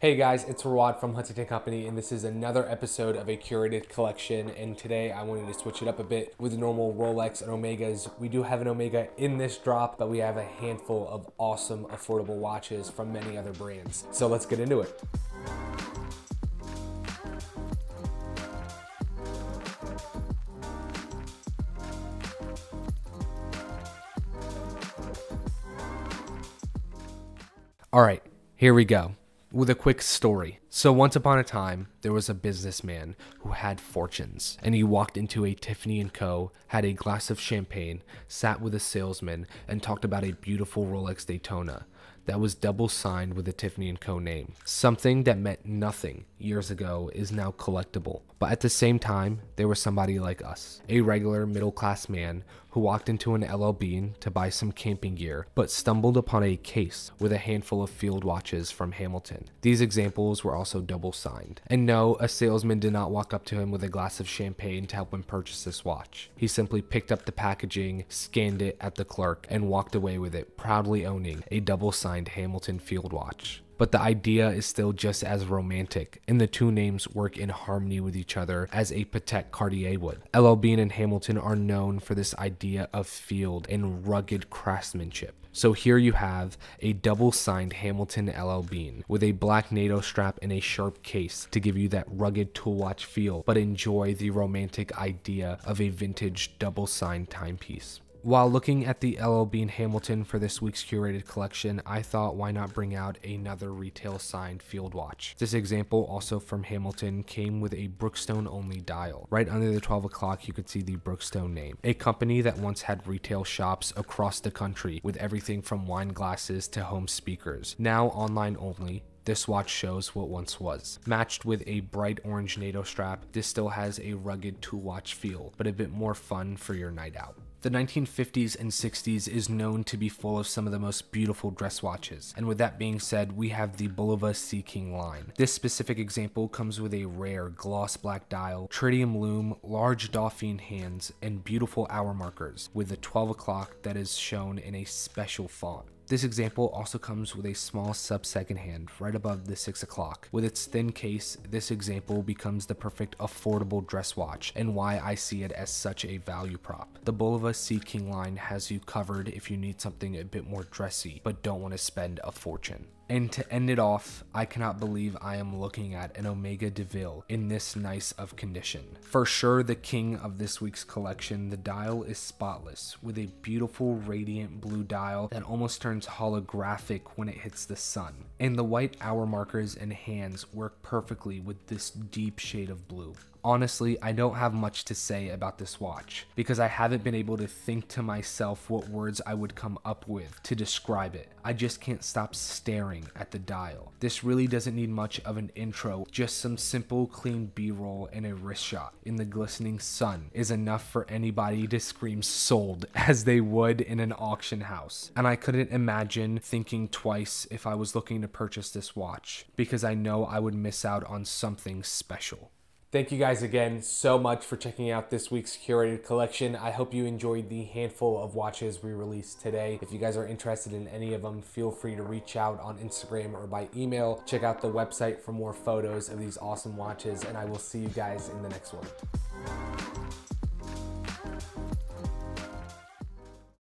Hey guys, it's Rawad from Huntington Company, and this is another episode of a curated collection. And today I wanted to switch it up a bit with normal Rolex and Omegas. We do have an Omega in this drop, but we have a handful of awesome, affordable watches from many other brands. So let's get into it. All right, here we go with a quick story. So once upon a time, there was a businessman who had fortunes, and he walked into a Tiffany & Co., had a glass of champagne, sat with a salesman, and talked about a beautiful Rolex Daytona that was double signed with the Tiffany & Co. name. Something that meant nothing years ago is now collectible. But at the same time, there was somebody like us, a regular middle-class man who walked into an LL Bean to buy some camping gear, but stumbled upon a case with a handful of field watches from Hamilton. These examples were also double signed. And no, a salesman did not walk up to him with a glass of champagne to help him purchase this watch. He simply picked up the packaging, scanned it at the clerk, and walked away with it, proudly owning a double signed Hamilton field watch. But the idea is still just as romantic, and the two names work in harmony with each other as a Patek Cartier would. LL Bean and Hamilton are known for this idea of field and rugged craftsmanship. So here you have a double-signed Hamilton LL Bean with a black NATO strap and a sharp case to give you that rugged tool watch feel, but enjoy the romantic idea of a vintage double-signed timepiece. While looking at the LL Bean Hamilton for this week's curated collection, I thought why not bring out another retail signed field watch. This example, also from Hamilton, came with a Brookstone only dial. Right under the 12 o'clock you could see the Brookstone name, a company that once had retail shops across the country with everything from wine glasses to home speakers. Now online only, this watch shows what once was. Matched with a bright orange NATO strap, this still has a rugged tool watch feel, but a bit more fun for your night out. The 1950s and 60s is known to be full of some of the most beautiful dress watches, and with that being said, we have the Bulova Sea King line. This specific example comes with a rare gloss black dial, tritium lume, large Dauphine hands, and beautiful hour markers with the 12 o'clock that is shown in a special font. This example also comes with a small sub-second hand right above the 6 o'clock. With its thin case, this example becomes the perfect affordable dress watch, and why I see it as such a value prop. The Bulova Sea King line has you covered if you need something a bit more dressy, but don't want to spend a fortune. And to end it off, I cannot believe I am looking at an Omega DeVille in this nice of condition. For sure the king of this week's collection, the dial is spotless, with a beautiful radiant blue dial that almost turns holographic when it hits the sun. And the white hour markers and hands work perfectly with this deep shade of blue. Honestly, I don't have much to say about this watch because I haven't been able to think to myself what words I would come up with to describe it. I just can't stop staring at the dial. This really doesn't need much of an intro, just some simple clean B-roll and a wrist shot in the glistening sun is enough for anybody to scream sold as they would in an auction house. And I couldn't imagine thinking twice if I was looking to purchase this watch because I know I would miss out on something special. Thank you guys again so much for checking out this week's curated collection. I hope you enjoyed the handful of watches we released today. If you guys are interested in any of them, feel free to reach out on Instagram or by email. Check out the website for more photos of these awesome watches, and I will see you guys in the next one.